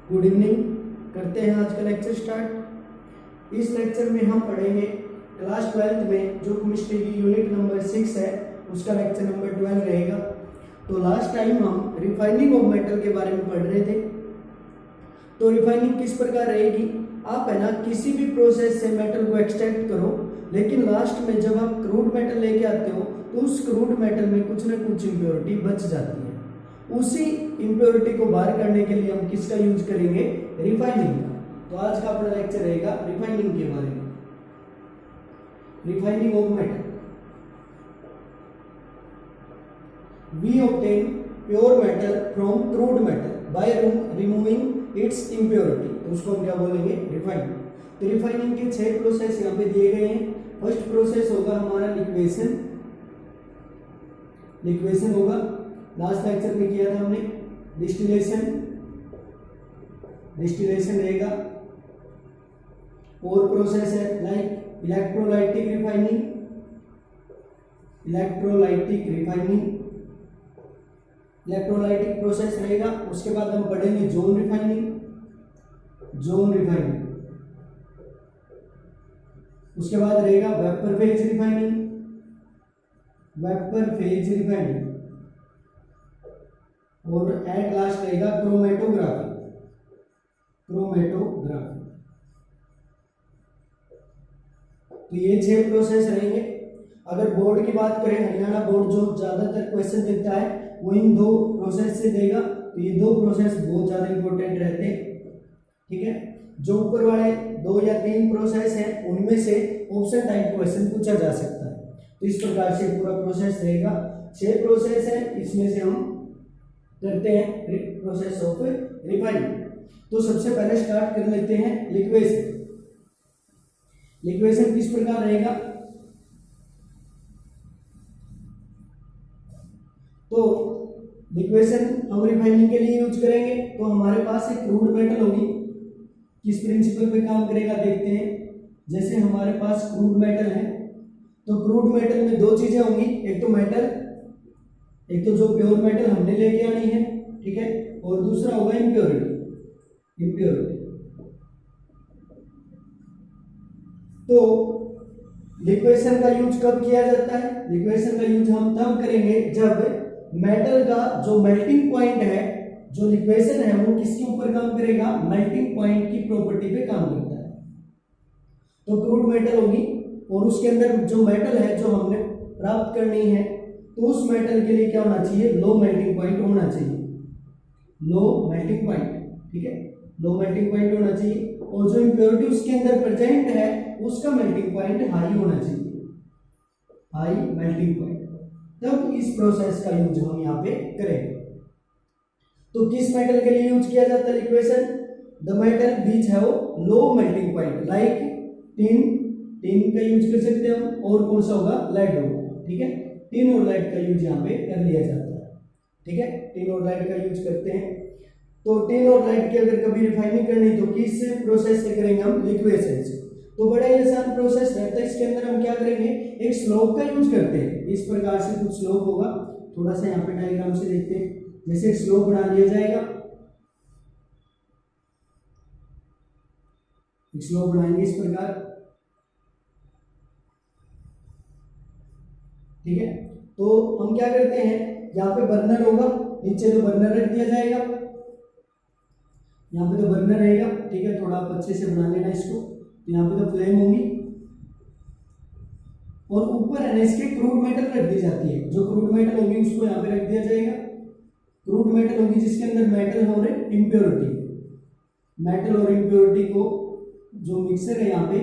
Good evening. करते हैं आज का लेक्चर स्टार्ट। इस लेक्चर में हम पढ़ेंगे क्लास 12th में जो केमिस्ट्री की यूनिट नंबर 6 है उसका लेक्चर नंबर 12 रहेगा। तो लास्ट टाइम हम रिफाइनिंग ऑफ मेटल के बारे में पढ़ रहे थे। तो रिफाइनिंग किस प्रकार रहेगी, आप है ना किसी भी प्रोसेस से मेटल को एक्सट्रैक्ट करो, लेकिन लास्ट में जब आप क्रूड मेटल लेके आते हो तो उस क्रूड मेटल में कुछ ना कुछ इम्प्योरिटी बच जाती है। उसी इम्प्योरिटी को बाहर करने के लिए हम किसका यूज करेंगे, रिफाइनिंग का। तो आज का अपना लेक्चर रहेगा रिफाइनिंग के बारे में। Refining of metal. We obtain pure metal from crude metal by removing its impurity. तो उसको हम क्या बोलेंगे, रिफाइनिंग। तो रिफाइनिंग के 6 प्रोसेस यहाँ पे दिए गए हैं। फर्स्ट प्रोसेस होगा हमारा लिक्वेशन। लिक्वेशन होगा, लास्ट लेक्चर में किया था हमने। डिस्टिलेशन, डिस्टिलेशन रहेगा। और प्रोसेस है like electrolytic refining, electrolytic refining, electrolytic process रहेगा। उसके बाद हम पढ़ेंगे जोन रिफाइनिंग, जोन रिफाइनिंग। उसके बाद रहेगा vapour phase refining, vapour phase refining. और एट लास्ट रहेगा क्रोमेटोग्राफी, क्रोमेटोग्राफी। तो ये 6 प्रोसेस रहेंगे। अगर बोर्ड की बात करें, हरियाणा बोर्ड जो ज्यादातर क्वेश्चन देता है वो इन 2 प्रोसेस से देगा। तो ये 2 प्रोसेस बहुत ज्यादा इंपॉर्टेंट रहते हैं, ठीक है। जो ऊपर वाले 2 या 3 प्रोसेस हैं उनमें से ऑप्शन टाइप क्वेश्चन पूछा जा सकता है। तो इस प्रकार से पूरा प्रोसेस रहेगा। 6 प्रोसेस है, इसमें से हम करते हैं प्रोसेस ऑफ रिफाइनिंग। तो सबसे पहले स्टार्ट कर लेते हैं लिक्वेशन। लिक्वेशन किस प्रकार रहेगा, तो लिक्वेशन हम रिफाइनिंग के लिए यूज करेंगे। तो हमारे पास एक क्रूड मेटल होगी, किस प्रिंसिपल पे काम करेगा देखते हैं। जैसे हमारे पास क्रूड मेटल है, तो क्रूड मेटल में 2 चीजें होंगी, एक तो मेटल, एक तो जो प्योर मेटल हमने लेके आनी है, ठीक है, और दूसरा होगा इम्प्योरिटी, इम्प्योरिटी। तो लिक्वेशन का यूज कब किया जाता है, लिक्वेशन का यूज हम तब करेंगे जब मेटल का जो मेल्टिंग पॉइंट है, जो लिक्वेशन है वो किसके ऊपर काम करेगा, मेल्टिंग पॉइंट की प्रॉपर्टी पे काम करता है। तो क्रूड मेटल होगी और उसके अंदर जो मेटल है जो हमने प्राप्त करनी है, तो उस मेटल के लिए क्या होना चाहिए, लो मेल्टिंग पॉइंट होना चाहिए, लो मेल्टिंग पॉइंट, ठीक है, लो मेल्टिंग पॉइंट होना चाहिए। और जो इम्प्योरिटी उसके अंदर प्रेजेंट है उसका मेल्टिंग पॉइंट हाई होना चाहिए, हाई मेल्टिंग पॉइंट। तब इस प्रोसेस का यूज हम यहाँ पे करेंगे। तो किस मेटल के लिए यूज किया जाता है liquation, the metal which have low melting point, like tin, tin का यूज कर सकते हैं हम। और कौन सा होगा, लेड होगा, ठीक है। टिन और लेड का यूज यहाँ पे कर लिया जाता है, ठीक है, टिन और लेड का यूज करते हैं। तो टिन और लेड की अगर कभी रिफाइनिंग करनी तो किस प्रोसेस से करेंगे हम, लिक्वेशन से। तो बड़ा ही आसान प्रोसेस रहता है। इसके अंदर हम क्या करेंगे, एक स्लोप का यूज करते हैं। इस प्रकार से कुछ स्लोप होगा, थोड़ा सा यहाँ पे डायग्राम से देखते हैं। जैसे एक स्लोप बना लिया जाएगा, एक स्लोप बनाएंगे इस प्रकार, ठीक है। तो हम क्या करते हैं, यहाँ पे बर्नर होगा, नीचे तो बर्नर रख दिया जाएगा, यहाँ पे तो बर्नर रहेगा, ठीक है। थोड़ा आप अच्छे से बना लेना इसको। तो यहाँ पे तो फ्लेम होगी और ऊपर है ना इसके क्रूड मेटल रख दी जाती है। जो क्रूड मेटल होगी उसको यहाँ पे रख दिया जाएगा। क्रूड मेटल होगी जिसके अंदर मेटल और इम्प्योरिटी, मेटल और इम्प्योरिटी को जो मिक्सर है यहाँ पे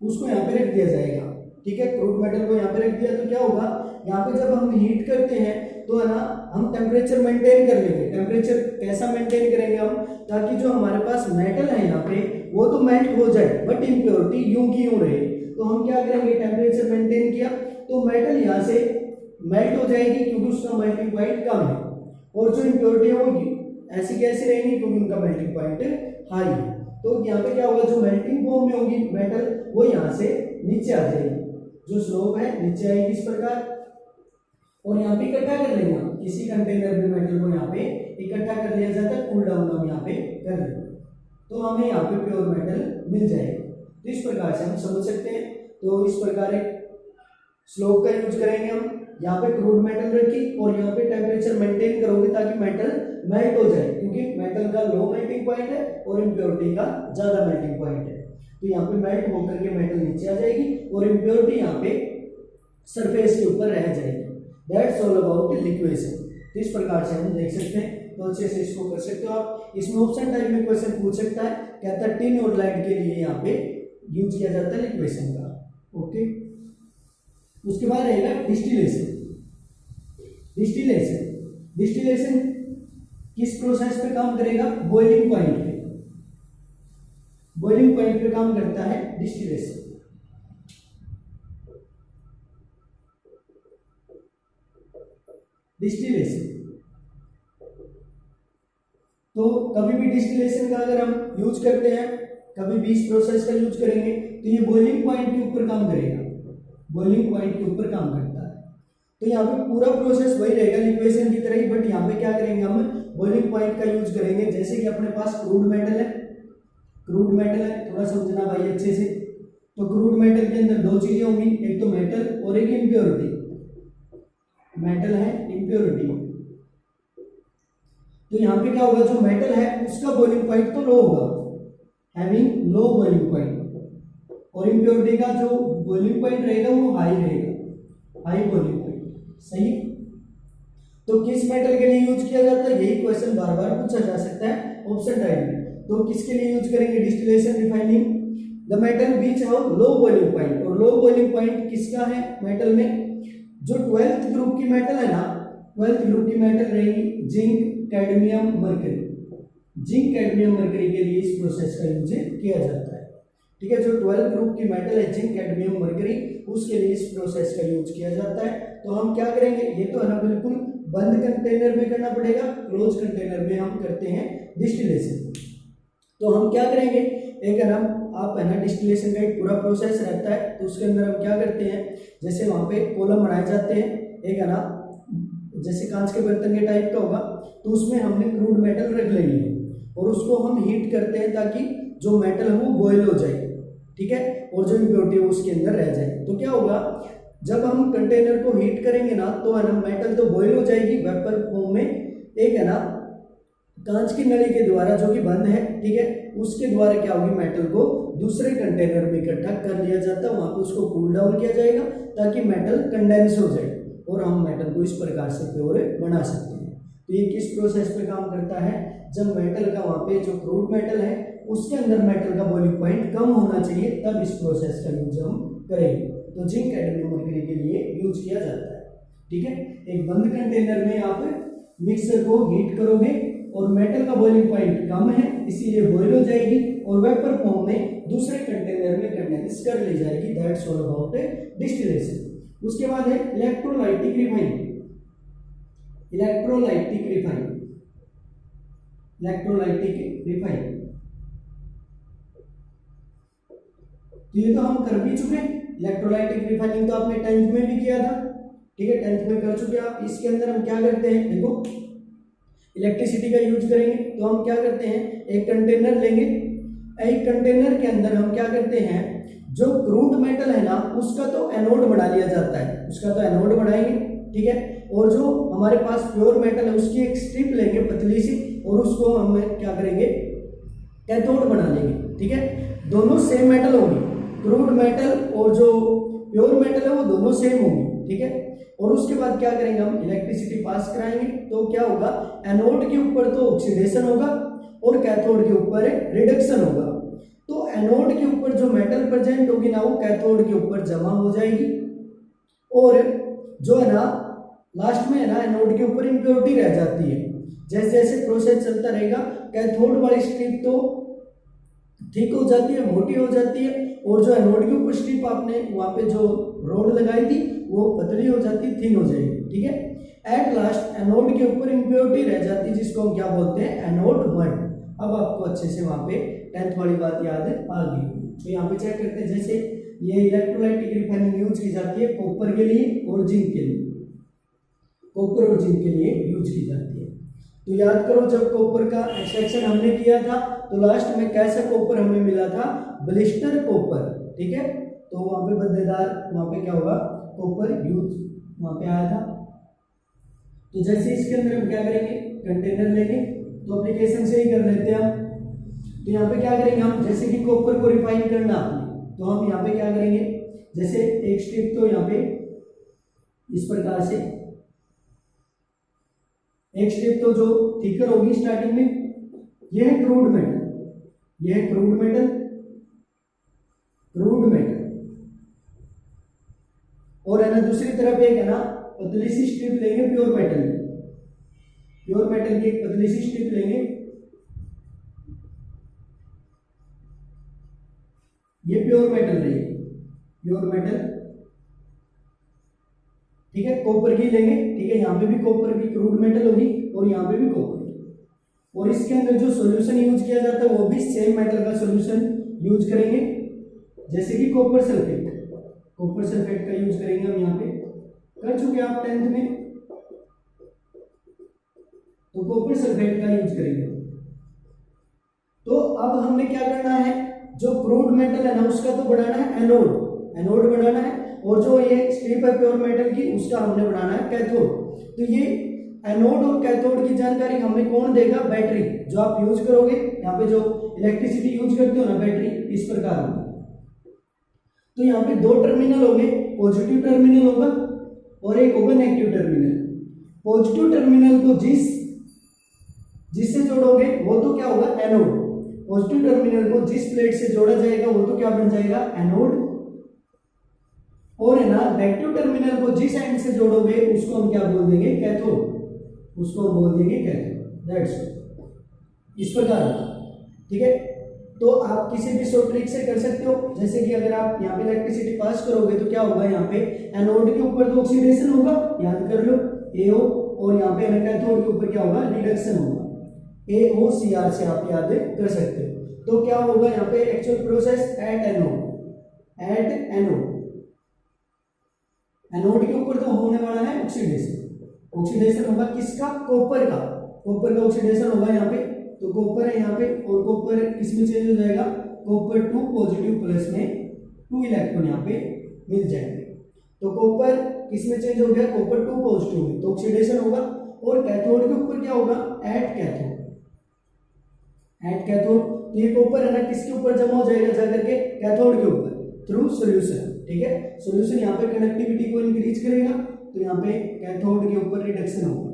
उसको यहाँ पे रख दिया जाएगा, ठीक है। क्रूड मेटल को यहाँ पे रख दिया तो क्या होगा, यहाँ पे जब हम हीट करते हैं तो है ना हम टेम्परेचर मेंटेन कर लेंगे। टेम्परेचर कैसा मेंटेन करेंगे हम, ताकि जो हमारे पास मेटल है यहाँ पे वो तो मेल्ट हो जाए बट इम्प्योरिटी यूं की यूं रहे। तो हम क्या करेंगे, टेम्परेचर मेंटेन किया तो मेटल यहाँ से मेल्ट हो जाएगी क्योंकि उसका मेल्टिंग पॉइंट कम है, और जो इम्प्योरिटी होगी ऐसी कैसी रहेंगी क्योंकि उनका मेल्टिंग पॉइंट हाई है। तो यहाँ पे क्या होगा, जो मेल्टिंग फॉर्म में होगी मेटल वो यहाँ से नीचे आ जाएगी, जो स्लोप है नीचे आएगी इस प्रकार। और यहाँ पे इकट्ठा कर लेंगे हम, किसी कंटेनर में मेटल को यहाँ पे इकट्ठा कर लिया जाता है, कूल डाउन हम यहाँ पे कर देते हैं, तो हमें यहाँ पे प्योर मेटल मिल जाएगा। तो इस प्रकार से हम समझ सकते हैं। तो इस प्रकार एक स्लोप का यूज करेंगे हम, यहाँ पे क्रूड मेटल रखी और यहाँ पे टेम्परेचर मेंटेन करोगे ताकि मेटल मेल्ट हो जाए, क्योंकि मेटल का लो मेल्टिंग पॉइंट है और इम्प्योरिटी का ज्यादा मेल्टिंग पॉइंट है। तो यहाँ पे मेल्ट होकर के मेटल नीचे आ जाएगी और इम्प्योरिटी यहाँ पे सरफेस के ऊपर रह जाएगी। That's all about liquation. तो इस प्रकार से हम देख सकते हैं। तो अच्छे से इसको कर सकते हो आप। इसमें ऑप्शन टाइप में क्वेश्चन पूछ सकता है, कहता है टिन और लाइट के लिए यहाँ पे यूज किया जाता है लिक्वेशन का। ओके, उसके बाद रहेगा डिस्टिलेशन। डिस्टिलेशन किस प्रोसेस पे काम करेगा? बॉइलिंग पॉइंट पे। बॉइलिंग पॉइंट पे काम करता है डिस्टिलेशन। तो कभी भी डिस्टिलेशन का अगर हम यूज करते हैं, कभी भी इस प्रोसेस का यूज करेंगे तो ये बॉइलिंग पॉइंट के ऊपर काम करेगा, बॉइलिंग पॉइंट के ऊपर काम करता है। तो यहाँ पे पूरा प्रोसेस वही रहेगा लिक्वेशन की तरह ही, बट यहाँ पे क्या करेंगे हम? बॉइलिंग पॉइंट का यूज करेंगे। जैसे कि अपने पास क्रूड मेटल है, थोड़ा समझना भाई अच्छे से। तो क्रूड मेटल के अंदर दो चीजें होंगी, एक तो मेटल और एक इम्प्योरिटी। मेटल है, इम्प्योरिटी। तो यहाँ पे क्या होगा? जो मेटल है उसका बॉइलिंग पॉइंट तो लो होगा, हैविंग लो बॉइलिंग पॉइंट, और इम्प्योरिटी का जो बॉइलिंग पॉइंट रहेगा वो हाई रहेगा, हाई बॉइलिंग पॉइंट। सही। तो किस मेटल के लिए यूज किया जाता है? यही क्वेश्चन बार बार पूछा जा सकता है ऑप्शन टाइप में। तो किसके लिए यूज करेंगे? Distillation refining the metal which have low boiling point. और लो बॉइलिंग पॉइंट किसका है मेटल में? जो 12th ग्रुप की मेटल है ना, 12th ग्रुप की मेटल रहेगी zinc, cadmium, mercury. Zinc, cadmium, mercury के लिए इस प्रोसेस का यूज किया जाता है। ठीक है, जो 12th ग्रुप की मेटल है जिंक, कैडमियम, मरकरी, उसके लिए इस प्रोसेस का यूज किया जाता है। तो हम क्या करेंगे? ये तो है ना बिल्कुल बंद कंटेनर में करना पड़ेगा, क्लोज कंटेनर में हम करते हैं डिस्टिलेशन। तो हम क्या करेंगे? एक है ना, आप है ना डिस्टिलेशन का एक पूरा प्रोसेस रहता है, तो उसके अंदर हम क्या करते हैं? जैसे वहां पे कॉलम बनाए जाते हैं, एक है ना जैसे कांच के बर्तन के टाइप का होगा, तो उसमें हमने क्रूड मेटल रख लेनी है और उसको हम हीट करते हैं ताकि जो मेटल है वो बॉयल हो जाए। ठीक है, और जो इम्प्योरिटी है उसके अंदर रह जाए। तो क्या होगा? जब हम कंटेनर को हीट करेंगे ना, तो है ना मेटल तो बॉयल हो जाएगी वेपर फॉर्म में। एक है ना कांच की नली के द्वारा जो कि बंद है, ठीक है, उसके द्वारा क्या होगी? मेटल को दूसरे कंटेनर में इकट्ठा कर लिया जाता है, वहां पे उसको कूल डाउन किया जाएगा ताकि मेटल कंडेंस हो जाए और हम मेटल को इस प्रकार से प्योर बना सकते हैं। तो ये किस प्रोसेस पे काम करता है? जब मेटल का वहां पे जो क्रूड मेटल है उसके अंदर मेटल का बॉइलिंग पॉइंट कम होना चाहिए, तब इस प्रोसेस का यूज हम करेंगे। तो जिंक, कैडमियम, मरकरी के लिए यूज किया जाता है। ठीक है, एक बंद कंटेनर में आप मिक्सर को हीट करोगे और मेटल का बॉइलिंग पॉइंट कम है, इसीलिए बॉयल हो जाएगी और वेपर फॉर्म में दूसरे कंटेनर में कंडेंस कर ली जाएगी। That's all about distillation. उसके बाद है electrolytic refining. Electrolytic refining, electrolytic refining. तो ये तो हम कर भी चुके हैं। इलेक्ट्रोलाइटिक रिफाइनिंग तो आपने 10th में भी किया था। ठीक है, 10th में कर चुके आप। इसके अंदर हम क्या करते हैं? देखो, इलेक्ट्रिसिटी का यूज करेंगे तो हम क्या करते हैं? एक कंटेनर लेंगे, एक कंटेनर के अंदर हम क्या करते हैं? जो क्रूड मेटल है ना उसका तो एनोड बना लिया जाता है, उसका तो एनोड बनाएंगे। ठीक है, और जो हमारे पास प्योर मेटल है उसकी एक स्ट्रिप लेंगे पतली सी और उसको हम क्या करेंगे? कैथोड बना लेंगे। ठीक है, दोनों सेम मेटल होंगे, क्रूड मेटल और जो प्योर मेटल है वो दोनों सेम होंगे। ठीक है, और उसके बाद क्या करेंगे? हम इलेक्ट्रिसिटी पास कराएंगे तो क्या होगा? एनोड के ऊपर तो ऑक्सीडेशन होगा और कैथोड के ऊपर रिडक्शन होगा। तो एनोड के ऊपर जो मेटल प्रेजेंट होगी ना वो कैथोड के ऊपर जमा हो जाएगी और जो है ना लास्ट में है ना एनोड के ऊपर इम्प्योरिटी रह जाती है। जैसे जैसे प्रोसेस चलता रहेगा कैथोड वाली स्ट्रिप तो ठीक हो जाती है, मोटी हो जाती है, और जो एनोड के ऊपर स्ट्रिप आपने वहां पे जो रोड लगाई थी वो पतली हो जाती है, थिन हो जाएगी। ठीक है, एट लास्ट एनोड के ऊपर इम्प्योरिटी रह जाती है जिसको हम क्या बोलते हैं? Anode mud. अब आपको अच्छे से वहां पे 10th वाली बात याद आ गई। तो यहाँ पे चेक करते हैं, जैसे ये इलेक्ट्रोलाइटिक रिफाइनिंग यूज की जाती है कॉपर के लिए और जिंक के लिए, कॉपर और जिंक के लिए यूज की जाती है। तो याद करो जब कॉपर का एक्सट्रैक्शन हमने किया था तो लास्ट में कैसा कॉपर हमें मिला था, ब्लिस्टर कॉपर, ठीक है। तो वहां पे बद्देदार, वहां पे क्या होगा, कॉपर यूज वहां पे आया था। तो जैसे इसके अंदर हम क्या करेंगे, कंटेनर लेंगे, तो एप्लीकेशन से ही कर लेते हैं हम। तो यहाँ पे क्या करेंगे हम, जैसे कि कॉपर को रिफाइन करना आपने, तो हम यहाँ पे क्या करेंगे, जैसे एक स्ट्रिप तो यहाँ पे इस प्रकार से, एक स्ट्रिप तो जो थिकर होगी स्टार्टिंग में, यह है क्रूड मेटल, यह है क्रूड मेटल, क्रूड मेटल। और है ना दूसरी तरफ एक है ना पतली सी स्ट्रिप लेंगे प्योर मेटल की, प्योर मेटल की एक पतली सी स्ट्रिप लेंगे, ये प्योर मेटल रहेगी, प्योर मेटल, ठीक है। कॉपर की लेंगे, ठीक है, यहाँ पे भी कॉपर की क्रूड मेटल होगी और यहाँ पे भी कॉपर की। और इसके अंदर जो सॉल्यूशन यूज किया जाता है वो भी सेम मेटल का सॉल्यूशन यूज करेंगे, जैसे कि कॉपर सल्फेट, कॉपर सल्फेट का यूज करेंगे हम, यहाँ पे कर चुके आप 10th में, तो कॉपर सल्फेट का यूज करेंगे। तो अब हमने क्या करना है, जो क्रूड मेटल है ना उसका तो बनाना है एनोड, एनोड बनाना है, और जो ये स्ट्रिप है प्योर मेटल की उसका हमने बनाना है कैथोड। तो ये एनोड और कैथोड की जानकारी हमें कौन देगा, बैटरी, जो आप यूज करोगे, यहाँ पे जो इलेक्ट्रिसिटी यूज करते हो ना बैटरी, इस प्रकार होगी। तो यहाँ पे दो टर्मिनल होंगे, पॉजिटिव टर्मिनल होगा और एक होगा नेगेटिव टर्मिनल। पॉजिटिव टर्मिनल को जिससे जोड़ोगे वो तो क्या होगा, एनोड। पॉजिटिव टर्मिनल को जिस प्लेट से जोड़ा जाएगा वो तो क्या बन जाएगा, एनोड। और है ना नेगेटिव टर्मिनल को जिस एंड से जोड़ोगे उसको हम क्या बोल देंगे, कैथोड, उसको हम बोल देंगे कैथोड। दैट्स इस प्रकार, ठीक है। तो आप किसी भी शॉर्ट ट्रिक से कर सकते हो, जैसे कि अगर आप यहाँ पे इलेक्ट्रिसिटी पास करोगे तो क्या होगा, यहाँ पे एनोड के ऊपर तो ऑक्सीडेशन होगा, याद कर लो AO, और यहाँ पे कैथोड के ऊपर क्या होगा, रिडक्शन होगा, AOCR से आप याद कर सकते हो। तो क्या होगा यहाँ पे actual process at anode, at anode, anode के ऊपर तो होने वाला है ऑक्सीडेशन, ऑक्सीडेशन होगा किसका, कॉपर का, कॉपर का ऑक्सीडेशन होगा यहाँ पे। तो कॉपर है यहाँ पे, और कॉपर किसमें चेंज हो जाएगा, कॉपर 2 पॉजिटिव प्लस में 2 इलेक्ट्रॉन यहाँ पे मिल जाएंगे। तो कॉपर किसमें चेंज हो गया, कॉपर 2 पॉजिटिव में, तो ऑक्सीडेशन होगा। और कैथोड के ऊपर क्या होगा, एट कैथोड, एट कैथोड। तो ये कॉपर है ना किसके ऊपर जमा हो जाएगा, जाकर के कैथोड के ऊपर, थ्रू सॉल्यूशन, ठीक है। सॉल्यूशन यहाँ पे कंडक्टिविटी को इंक्रीज करेगा, तो यहाँ पे कैथोड के ऊपर रिडक्शन होगा।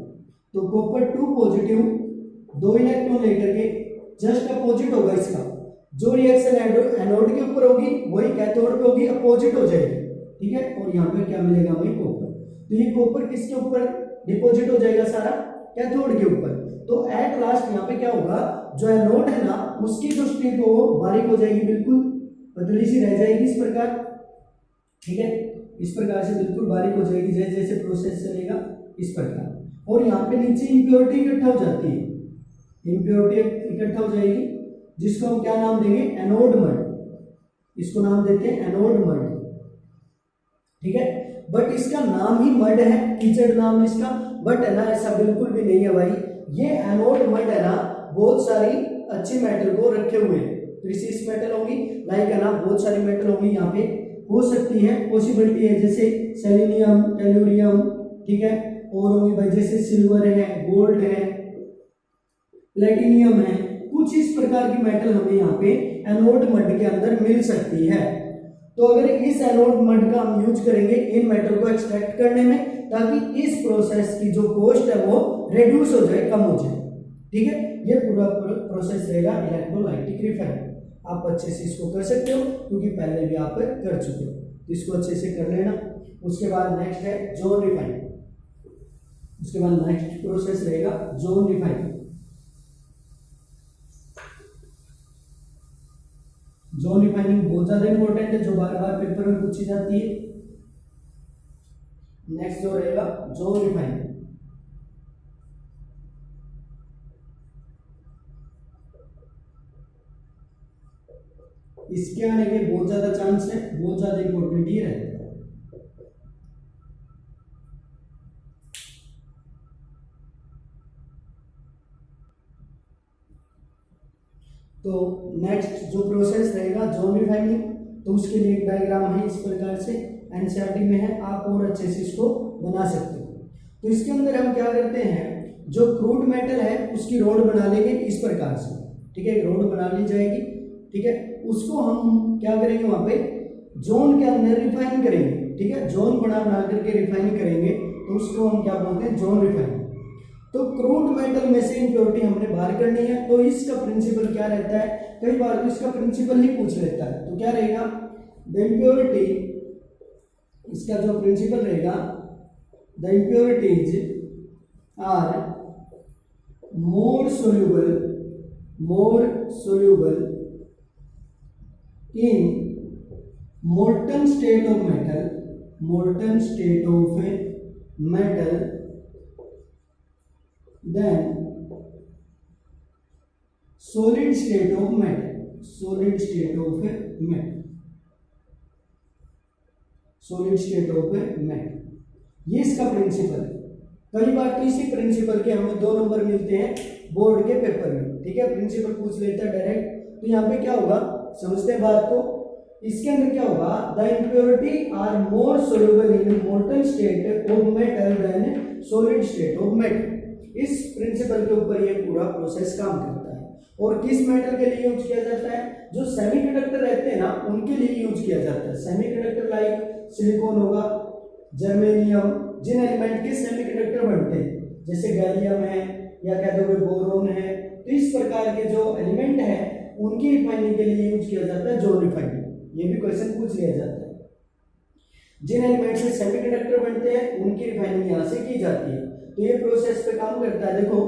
तो कॉपर 2 पॉजिटिव 2 इलेक्ट्रॉन लेकर के जस्ट अपोजिट होगा इसका, जो रिएक्शन एनोड के ऊपर होगी वही कैथोड पे होगी, अपोजिट हो जाएगी, ठीक है। और यहाँ पे क्या मिलेगा, वही कॉपर। तो ये कॉपर किसके ऊपर डिपॉजिट हो जाएगा, सारा कैथोड के ऊपर। तो एट लास्ट यहाँ पे क्या होगा, जो एनोड है ना उसकी जो स्ट्रिप हो बारीक हो जाएगी, बिल्कुल पतली सी रह जाएगी इस प्रकार, ठीक है, इस प्रकार से बिल्कुल बारीक हो जाएगी, जैसे जैसे प्रोसेस चलेगा इस प्रकार। और यहाँ पे नीचे इंप्योरिटी इकट्ठा हो जाती है, इंप्योरिटी इकट्ठा हो जाएगी, जिसको हम क्या नाम देंगे, एनोड मड, इसको नाम देते हैं एनोड मड, ठीक है। बट इसका नाम ही मड है, कीचड़ नाम इसका, बट है ना ऐसा बिल्कुल भी नहीं है भाई। ये एनोड मड है ना बहुत सारी अच्छी मेटल को रखे हुए हैं, प्रीसियस मेटल होंगी, लाइक है ना बहुत सारी मेटल होंगी यहाँ पे, हो सकती है, पॉसिबिलिटी है, जैसे सेलेनियम, टेलुरियम, ठीक है, और होंगी भाई जैसे सिल्वर है, गोल्ड है, प्लेटिनियम है, कुछ इस प्रकार की मेटल हमें यहाँ पे एनोड मड के अंदर मिल सकती है। तो अगर इस एनोड मड का हम यूज करेंगे इन मेटल को एक्सट्रैक्ट करने में, ताकि इस प्रोसेस की जो कॉस्ट है वो रिड्यूस हो जाए, कम हो जाए, ठीक है। ये पूरा प्रोसेस रहेगा इलेक्ट्रोलाइटिक रिफाइन। आप अच्छे से इसको कर सकते हो क्योंकि पहले भी आप कर चुके हो, तो इसको अच्छे से कर लेना। उसके बाद नेक्स्ट है जोन रिफाइन, उसके बाद नेक्स्ट प्रोसेस रहेगा जोन रिफाइन। जोन रिफाइनिंग बहुत ज्यादा इंपॉर्टेंट है, जो बार बार पेपर में पूछी जाती है। नेक्स्ट जो रहेगा जोन रिफाइनिंग, इसके आने के बहुत ज्यादा चांस है, बहुत ज्यादा इंपॉर्टेंट ही रहता है। तो नेक्स्ट जो प्रोसेस रहेगा जोन रिफाइनिंग, तो उसके लिए एक डायग्राम है इस प्रकार से, एनसीईआरटी में है, आप और अच्छे से इसको बना सकते हो। तो इसके अंदर हम क्या करते हैं, जो क्रूड मेटल है उसकी रोड बना लेंगे इस प्रकार से, ठीक है, रोड बना ली जाएगी, ठीक है, उसको हम क्या करेंगे वहां पे जोन के अंदर रिफाइन करेंगे, ठीक है, जोन बना बना करके रिफाइन करेंगे, तो उसको हम क्या बोलते हैं, जोन रिफाइन। तो क्रूड मेटल में से इम्प्योरिटी हमने बाहर करनी है, तो इसका प्रिंसिपल क्या रहता है, कई बार तो इसका प्रिंसिपल ही पूछ लेता है, तो क्या रहेगा, द इम्प्योरिटी, इसका जो प्रिंसिपल रहेगा, the impurities are more soluble in molten state of metal then solid state of metal, ये इसका प्रिंसिपल है। कई बार तो इसी प्रिंसिपल के हमें 2 नंबर मिलते हैं बोर्ड के पेपर में, ठीक है, प्रिंसिपल पूछ लेता है डायरेक्ट। तो यहाँ पे क्या होगा, समझते हैं बात को, इसके अंदर क्या होगा, the impurity are more soluble in molten state of metal than solid state of metal. इस प्रिंसिपल के ऊपर ये पूरा प्रोसेस काम करता है। और किस मेटल के लिए यूज किया जाता है, जो सेमीकंडक्टर रहते हैं ना उनके लिए यूज किया जाता है। सेमीकंडक्टर लाइक सिलिकॉन होगा, जर्मेनियम, जिन एलिमेंट के सेमीकंडक्टर बनते हैं, जैसे गैलियम है या कह दो बोरोन है, तो इस प्रकार के जो एलिमेंट है उनकी रिफाइनिंग के लिए यूज किया जाता है जोन रिफाइनिंग। ये भी क्वेश्चन पूछ लिया जाता है, जिन एलिमेंट से सेमीकंडक्टर बनते हैं उनकी रिफाइनिंग यहाँ से की जाती है। तो ये प्रोसेस पे काम करता है। देखो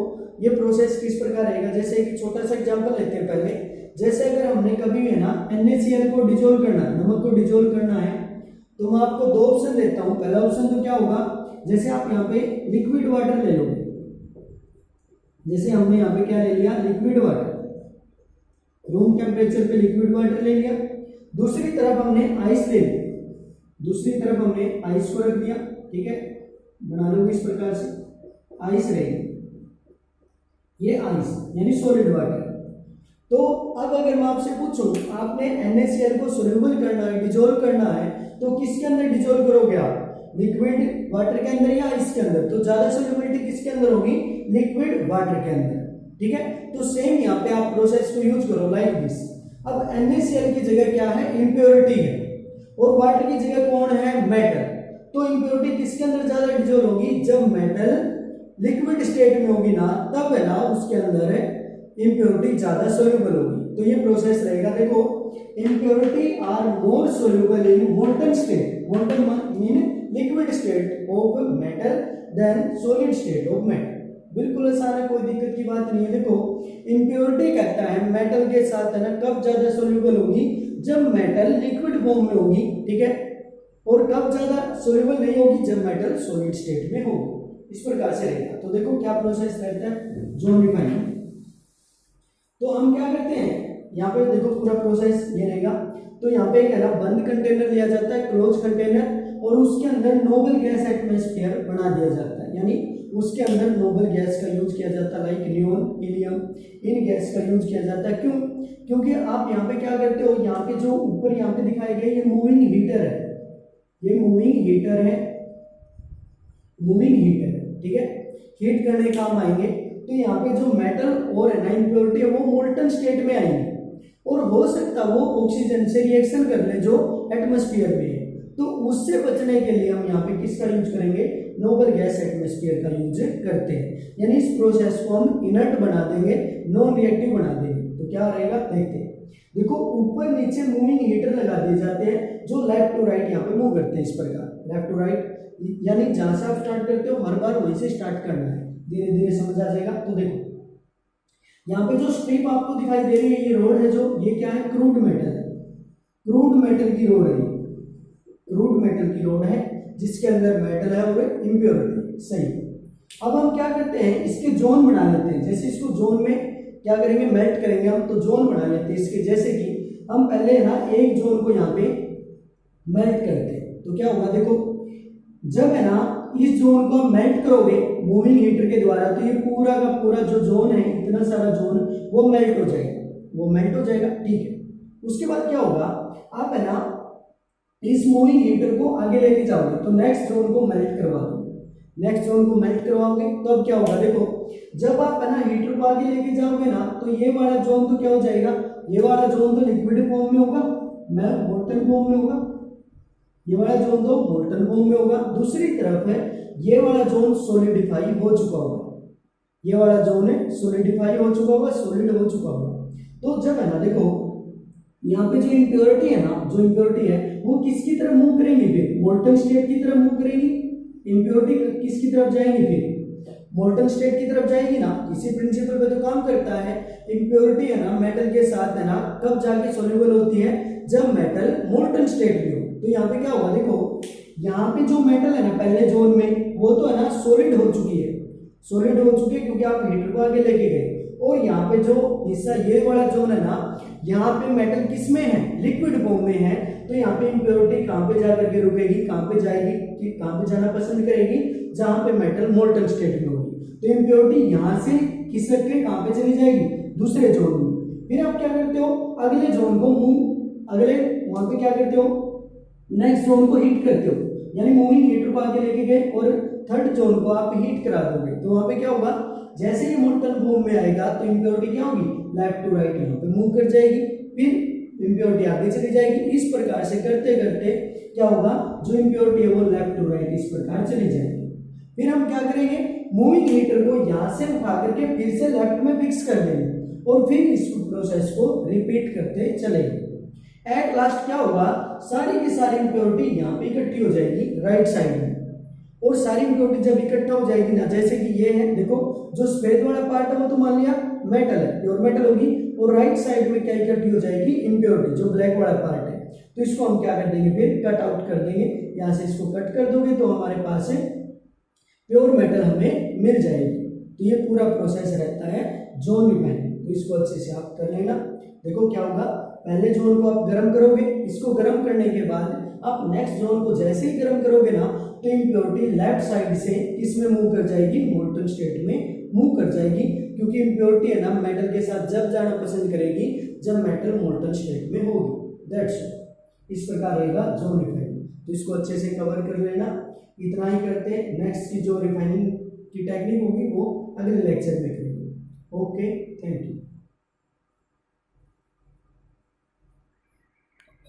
ये प्रोसेस किस प्रकार रहेगा, जैसे एक छोटा सा एग्जांपल लेते हैं पहले। जैसे अगर हमने कभी है ना NaCl को डिजोल्व करना है, नमक को डिजोल्व करना है, तो मैं आपको 2 ऑप्शन देता हूँ। पहला ऑप्शन तो क्या होगा, जैसे आप यहाँ पे लिक्विड वाटर ले लोगे, जैसे हमने यहाँ पे क्या ले लिया, लिक्विड वाटर, रूम टेम्परेचर पे लिक्विड वाटर ले लिया। दूसरी तरफ हमने आइस ले ली, दूसरी तरफ हमने आइस को रख दिया, ठीक है, बना लोगे इस प्रकार से, आइस रहेगी, ये आइस यानी सॉलिड वाटर। तो अब अगर मैं आपसे पूछूं, आपने NaCl को सोल्यूबल करना है, डिजोल्व करना है, तो किसके अंदर डिजोल्व करोगे आप, लिक्विड वाटर के अंदर या आइस के अंदर? तो ज्यादा सोल्यूबिलिटी किसके अंदर होगी, लिक्विड वाटर के अंदर, ठीक है। तो सेम यहाँ पे आप प्रोसेस को यूज करो लाइक दिस। अब NaCl की जगह क्या है, इम्प्योरिटी है, और वाटर की जगह कौन है, मेटल। तो इम्प्योरिटी किसके अंदर ज्यादा डिजोल्व होगी, जब मेटल लिक्विड स्टेट में होगी ना, तब है ना उसके अंदर इम्प्योरिटी ज्यादा सोल्यूबल होगी। तो ये प्रोसेस रहेगा, देखो impurity are more soluble in molten state, molten mean liquid state of metal than solid state of metal. बिल्कुल आसान है, कोई दिक्कत की बात नहीं है। देखो इम्प्योरिटी कहता है मेटल के साथ है ना कब ज्यादा सोल्यूबल होगी, जब मेटल लिक्विड फॉर्म में होगी, ठीक है, और कब ज्यादा सोल्यूबल नहीं होगी, जब मेटल सॉलिड स्टेट में होगी। इस प्रकार से रहेगा। तो देखो क्या प्रोसेस रहता है, जोन रिफाइनिंग। तो हम क्या करते हैं, यहाँ पे देखो पूरा प्रोसेस ये रहेगा। तो यहाँ पे एक है ना बंद कंटेनर लिया जाता है, क्लोज कंटेनर, और उसके अंदर नोबल गैस एटमॉस्फेयर बना दिया जाता है, यानी उसके अंदर नोबल गैस का यूज किया जाता है, लाइक नियोन, हीलियम, इन गैस का यूज किया जाता है। क्यों, क्योंकि आप यहाँ पे क्या करते हो, यहाँ पे जो ऊपर यहाँ पे दिखाए गए ये मूविंग हीटर है, ये मूविंग हीटर है, मूविंग हीटर, ठीक है, हीट करने काम आएंगे। तो यहाँ पे जो मेटल और इम्प्योरिटी है वो मोल्टन स्टेट में आएंगे, और हो सकता वो ऑक्सीजन से रिएक्शन कर ले जो एटमॉस्फेयर में है। तो उससे बचने के लिए हम यहाँ पे किसका यूज करेंगे, नोबल गैस एटमॉस्फेयर का यूज करते हैं, यानी इस प्रोसेस को हम इनर्ट बना देंगे, नॉन रिएक्टिव बना देंगे। तो क्या रहेगा देखते हैं। देखो ऊपर नीचे मूविंग हीटर लगा दिए जाते हैं जो लेफ्ट टू राइट यहाँ पे मूव करते हैं, इस प्रकार लेफ्ट टू राइट, यानी जहां से आप स्टार्ट करते हो हर बार वहीं से स्टार्ट करना है, धीरे धीरे समझ आ जाएगा। तो देखो यहाँ पे जो स्ट्रिप आपको दिखाई दे रही है, ये रोड है, जो ये क्या है, क्रूड मेटल है, क्रूड मेटल की रोड है, क्रूड मेटल की रोड है जिसके अंदर मेटल है और इम्प्योरिटी, सही। अब हम क्या करते हैं, इसके जोन बना लेते हैं। जैसे इसको जोन में क्या करेंगे, मेल्ट करेंगे हम, तो जोन बना लेते हैं इसके। जैसे कि हम पहले ना एक जोन को यहाँ पे मेल्ट करते हैं, तो क्या होगा, देखो जब है ना इस जोन को मेल्ट करोगे मूविंग हीटर के द्वारा, तो ये पूरा का पूरा जो जोन है, इतना सारा जोन वो मेल्ट हो जाएगा। वो मेल्ट हो जाएगा, ठीक है। उसके बाद क्या होगा, आप है ना इस मूविंग हीटर को आगे लेके जाओगे तो नेक्स्ट जोन को मेल्ट करवा दोगे, नेक्स्ट जोन को मेल्ट करवाओगे तो अब क्या होगा, देखो जब आप है ना हीटर को आगे लेके जाओगे ना तो ये वाला जोन तो क्या हो जाएगा, ये वाला जोन तो लिक्विड फॉर्म में होगा, मैं मोल्टन फॉर्म में होगा, ये वाला जोन तो मोल्टन फॉर्म में होगा। दूसरी तरफ है ये वाला जोन सॉलिडिफाई हो चुका होगा, ये वाला जोन है सॉलिडिफाई हो चुका होगा, सॉलिड हो चुका होगा। तो जब है ना देखो यहाँ पे जो इम्प्योरिटी है ना, जो इम्प्योरिटी है वो किसकी तरफ मूव करेंगी, फिर मोल्टन स्टेट की तरफ मूव करेगी। इम्प्योरिटी किसकी तरफ जाएंगी, फिर मोल्टन स्टेट की तरफ जाएगी ना। इसी प्रिंसिपल पे तो काम करता है। इम्प्योरिटी है ना मेटल के साथ है ना कब जाके सोल्यूबल होती है, जब मेटल मोल्टन स्टेट में हो। तो यहाँ पे क्या होगा, देखो यहाँ पे जो मेटल है ना पहले जोन में वो तो है ना सॉलिड हो चुकी है, सॉलिड हो चुकी है क्योंकि आप हीटर को आगे लेके गए। और यहाँ पे जो हिस्सा ये वाला जोन है ना, यहाँ पे मेटल किस में है, लिक्विड फॉर्म में है। तो यहाँ पे इम्प्योरिटी कहाँ पे जाकर के रुकेगी, कहाँ पे जाएगी, कि कहाँ पे जाना पसंद करेगी, जहाँ पे मेटल मोल्टन स्टेट में होगी। तो इम्प्योरिटी यहाँ से खिसक के कहाँ पे चली जाएगी, दूसरे जोन में। फिर आप क्या करते हो, अगले जोन को मूव, अगले वहां पे क्या करते हो, नेक्स्ट जोन को हीट करते हो, यानी मूविंग हीटर को आगे लेके गए और थर्ड जोन को आप हीट करा दोगे। तो वहां पे क्या होगा, जैसे ही मोल्टन फॉर्म में आएगा तो इम्प्योरिटी क्या होगी, लेफ्ट टू राइट यहाँ पे मूव कर जाएगी, फिर इम्प्योरिटी आगे चली जाएगी। इस प्रकार से करते करते क्या होगा, जो इम्प्योरिटी है वो लेफ्ट टू राइट इस प्रकार चली जाएगी। फिर हम क्या करेंगे, मूविंग हीटर को यहाँ से उठा करके फिर से लेफ्ट में फिक्स कर देंगे और फिर इस प्रोसेस को रिपीट करते चलेंगे। एट लास्ट क्या होगा, सारी की सारी इम्प्योरिटी यहाँ पे इकट्ठी हो जाएगी राइट साइड में। और सारी इम्प्योरिटी जब इकट्ठा हो जाएगी ना, जैसे कि ये है, देखो जो सफेद वाला पार्ट है वो तो मान लिया मेटल है, प्योर मेटल होगी, और राइट साइड में क्या इकट्ठी हो जाएगी, इम्प्योरिटी जो ब्लैक वाला पार्ट है। तो इसको हम क्या कर देंगे, फिर कट आउट कर देंगे, यहाँ से इसको कट कर दोगे तो हमारे पास है प्योर मेटल हमें मिल जाएगी। तो ये पूरा प्रोसेस रहता है जोन रिफाइनिंग। तो इसको अच्छे से आप कर लेना। देखो क्या होगा, पहले जोन को आप गर्म करोगे, इसको गर्म करने के बाद आप नेक्स्ट जोन को जैसे ही गर्म करोगे ना तो इम्प्योरिटी लेफ्ट साइड से किसमें मूव कर जाएगी, मोल्टन स्टेट में मूव कर जाएगी, क्योंकि इम्प्योरिटी है ना मेटल के साथ जब जाना पसंद करेगी जब मेटल मोल्टन स्टेट में होगी। दैट्स इस प्रकार रहेगा जोन रिफाइनिंग। तो इसको अच्छे से कवर कर लेना। इतना ही करते हैं, नेक्स्ट की जो रिफाइनिंग की टेक्निक होगी वो अगले लेक्चर में करेंगे। Okay, thank you.